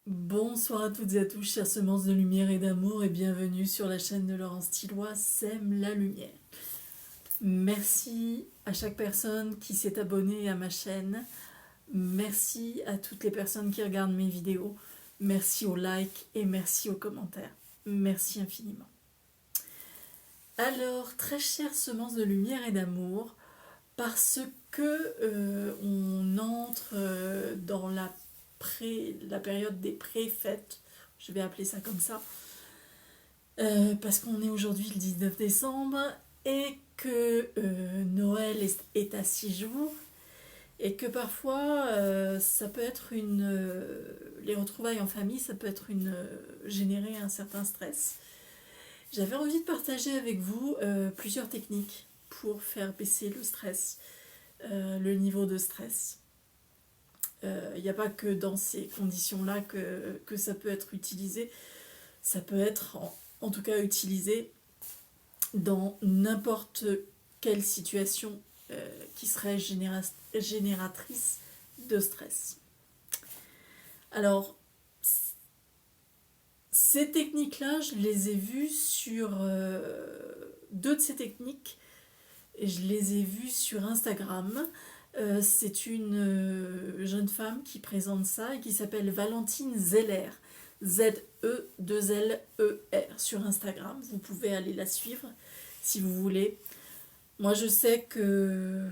Bonsoir à toutes et à tous, chères semences de lumière et d'amour, et bienvenue sur la chaîne de Laurence Tilloy, Sème la lumière. Merci à chaque personne qui s'est abonnée à ma chaîne. Merci à toutes les personnes qui regardent mes vidéos. Merci aux likes et merci aux commentaires. Merci infiniment. Alors, très chères semences de lumière et d'amour, parce que on entre dans la période des pré-fêtes, je vais appeler ça comme ça, parce qu'on est aujourd'hui le 19 décembre et que Noël est à 6 jours et que parfois ça peut être les retrouvailles en famille, ça peut être générer un certain stress. J'avais envie de partager avec vous plusieurs techniques pour faire baisser le stress, le niveau de stress. Il n'y a pas que dans ces conditions-là que ça peut être utilisé, ça peut être en tout cas utilisé dans n'importe quelle situation qui serait génératrice de stress. Alors, ces techniques-là, je les ai vues sur deux de ces techniques, et je les ai vues sur Instagram. C'est une jeune femme qui présente ça et qui s'appelle Valentine Zeller. Z-E-2-L-E-R sur Instagram. Vous pouvez aller la suivre si vous voulez. Moi, je sais que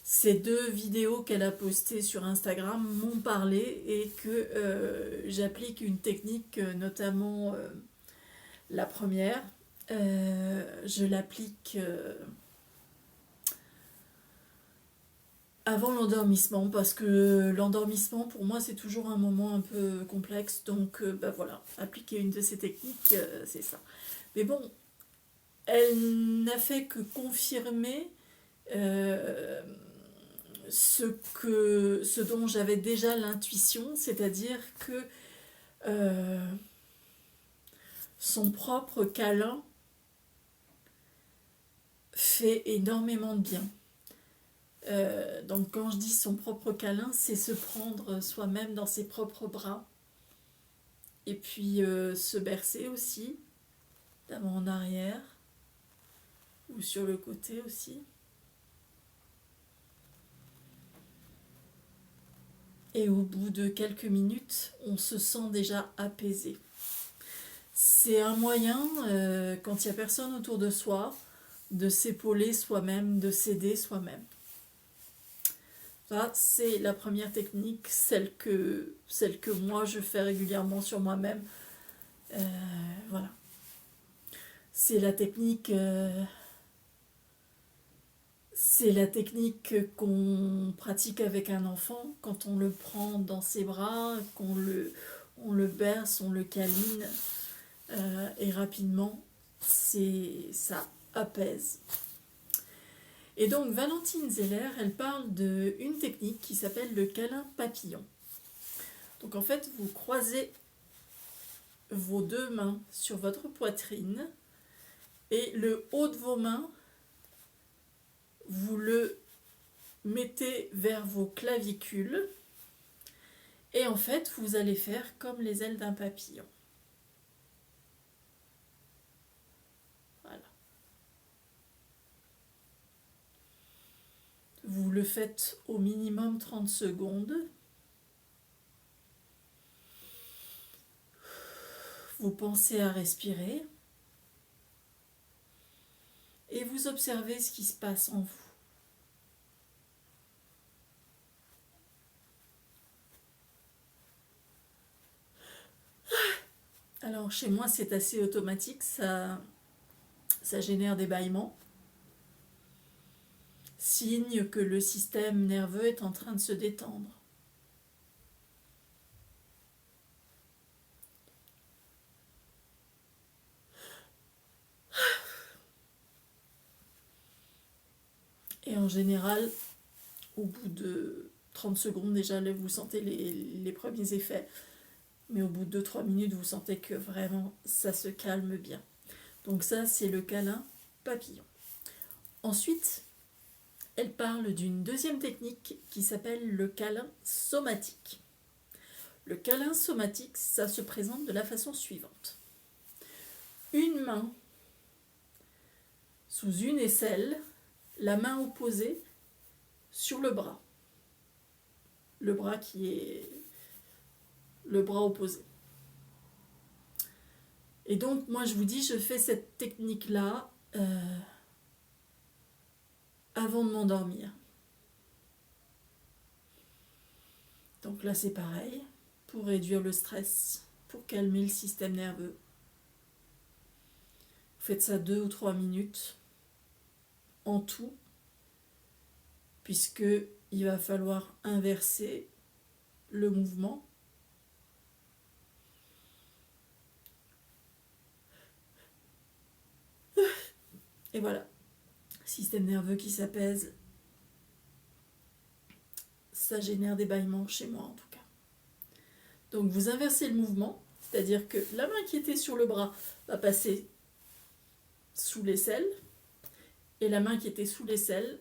ces deux vidéos qu'elle a postées sur Instagram m'ont parlé et que j'applique une technique, notamment la première. Je l'applique avant l'endormissement parce que l'endormissement pour moi c'est toujours un moment un peu complexe, donc bah voilà, appliquer une de ces techniques, c'est ça. Mais bon, elle n'a fait que confirmer euh, ce dont j'avais déjà l'intuition, c'est-à-dire que euh, son propre câlin fait énormément de bien. Donc quand je dis son propre câlin, c'est se prendre soi-même dans ses propres bras et puis se bercer aussi, d'avant en arrière ou sur le côté aussi. Et au bout de quelques minutes, on se sent déjà apaisé. C'est un moyen, quand il n'y a personne autour de soi, de s'épauler soi-même, de s'aider soi-même. Ça, c'est la première technique, celle que moi je fais régulièrement sur moi-même. Voilà. C'est la technique, c'est la technique qu'on pratique avec un enfant quand on le prend dans ses bras, on le berce, on le câline, et rapidement, ça apaise. Et donc Valentine Zeller, elle parle d'une technique qui s'appelle le câlin papillon. Donc en fait, vous croisez vos deux mains sur votre poitrine et le haut de vos mains, vous le mettez vers vos clavicules et en fait, vous allez faire comme les ailes d'un papillon. Voilà. Vous le faites au minimum 30 secondes. Vous pensez à respirer et vous observez ce qui se passe en vous. Alors chez moi c'est assez automatique, ça génère des bâillements, signe que le système nerveux est en train de se détendre. Et en général, au bout de 30 secondes déjà, là, vous sentez les premiers effets, mais au bout de 2-3 minutes, vous sentez que vraiment ça se calme bien. Donc ça, c'est le câlin papillon. Ensuite, elle parle d'une deuxième technique qui s'appelle le câlin somatique. Le câlin somatique, ça se présente de la façon suivante. Une main sous une aisselle, la main opposée sur le bras. Le bras qui est le bras opposé. Et donc, moi, je vous dis, je fais cette technique-là avant de m'endormir. Donc là, c'est pareil, pour réduire le stress, pour calmer le système nerveux. Vous faites ça 2 ou 3 minutes en tout, puisque il va falloir inverser le mouvement. Et voilà, système nerveux qui s'apaise, ça génère des bâillements chez moi en tout cas. Donc vous inversez le mouvement, c'est-à-dire que la main qui était sur le bras va passer sous l'aisselle, et la main qui était sous l'aisselle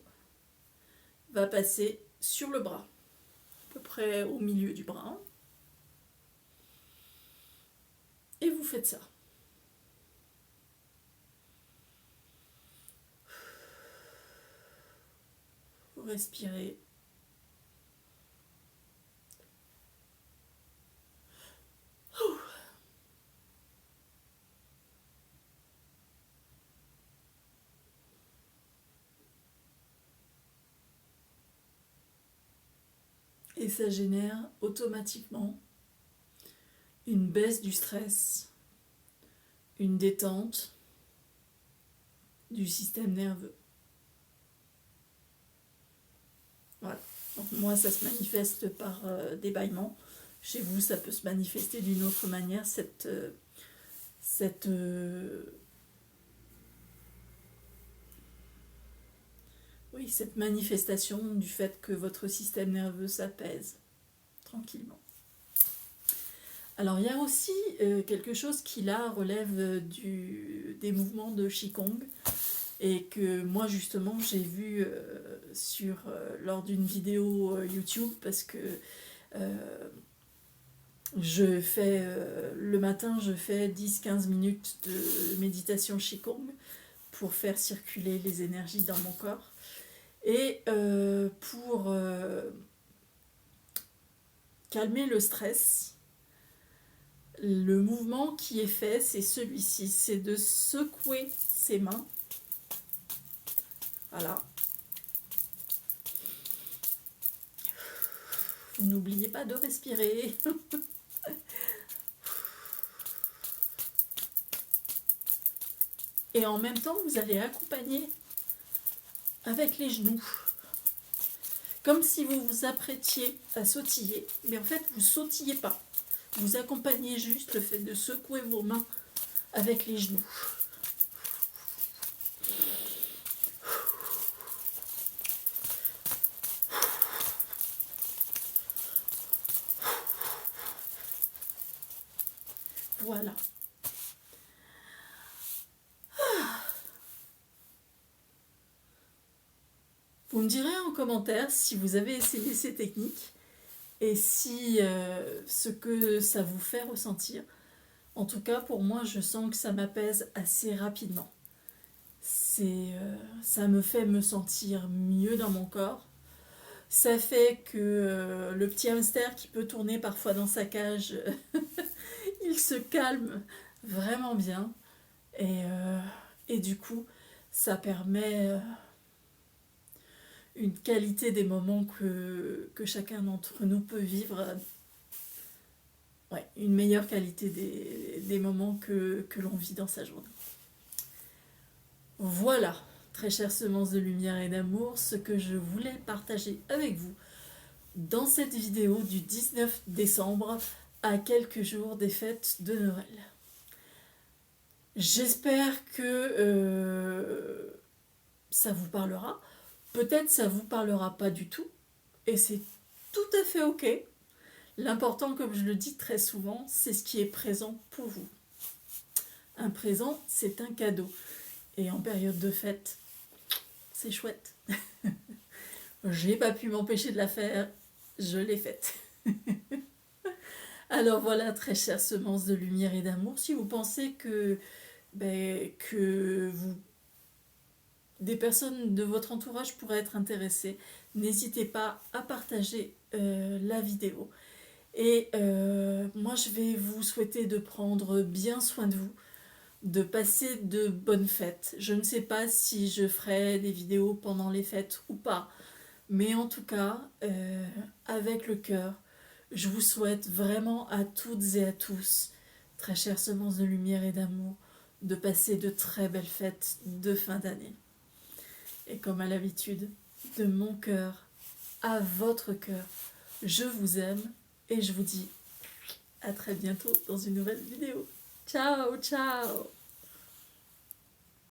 va passer sur le bras, à peu près au milieu du bras. Et vous faites ça. Vous respirez. Et ça génère automatiquement une baisse du stress, une détente du système nerveux. Voilà. Donc moi, ça se manifeste par des bâillements. Chez vous, ça peut se manifester d'une autre manière, cette manifestation du fait que votre système nerveux s'apaise tranquillement. Alors il y a aussi quelque chose qui là relève des mouvements de Qigong et que moi justement j'ai vu lors d'une vidéo YouTube parce que je fais le matin je fais 10-15 minutes de méditation Qigong pour faire circuler les énergies dans mon corps. Et pour calmer le stress, le mouvement qui est fait, c'est celui-ci, c'est de secouer ses mains. Voilà. Vous n'oubliez pas de respirer. Et en même temps, vous allez accompagner avec les genoux. Comme si vous vous apprêtiez à sautiller, mais en fait, vous ne sautillez pas. Vous accompagnez juste le fait de secouer vos mains avec les genoux. Voilà. Vous me direz en commentaire si vous avez essayé ces techniques et si ce que ça vous fait ressentir. En tout cas, pour moi, je sens que ça m'apaise assez rapidement. Ça me fait me sentir mieux dans mon corps. Ça fait que le petit hamster qui peut tourner parfois dans sa cage, il se calme vraiment bien. Et du coup, ça permet une qualité des moments que chacun d'entre nous peut vivre. Ouais, une meilleure qualité des moments que l'on vit dans sa journée. Voilà, très chères semences de lumière et d'amour, ce que je voulais partager avec vous dans cette vidéo du 19 décembre à quelques jours des fêtes de Noël. J'espère que ça vous parlera. Peut-être ça ne vous parlera pas du tout, et c'est tout à fait ok. L'important, comme je le dis très souvent, c'est ce qui est présent pour vous. Un présent, c'est un cadeau. Et en période de fête, c'est chouette. J'ai pas pu m'empêcher de la faire, je l'ai faite. Alors voilà, très chères semences de lumière et d'amour, si vous pensez que des personnes de votre entourage pourraient être intéressées, n'hésitez pas à partager la vidéo. Et moi, je vais vous souhaiter de prendre bien soin de vous, de passer de bonnes fêtes. Je ne sais pas si je ferai des vidéos pendant les fêtes ou pas, mais en tout cas, avec le cœur, je vous souhaite vraiment à toutes et à tous, très chères semences de lumière et d'amour, de passer de très belles fêtes de fin d'année. Et comme à l'habitude, de mon cœur à votre cœur, je vous aime et je vous dis à très bientôt dans une nouvelle vidéo. Ciao, ciao!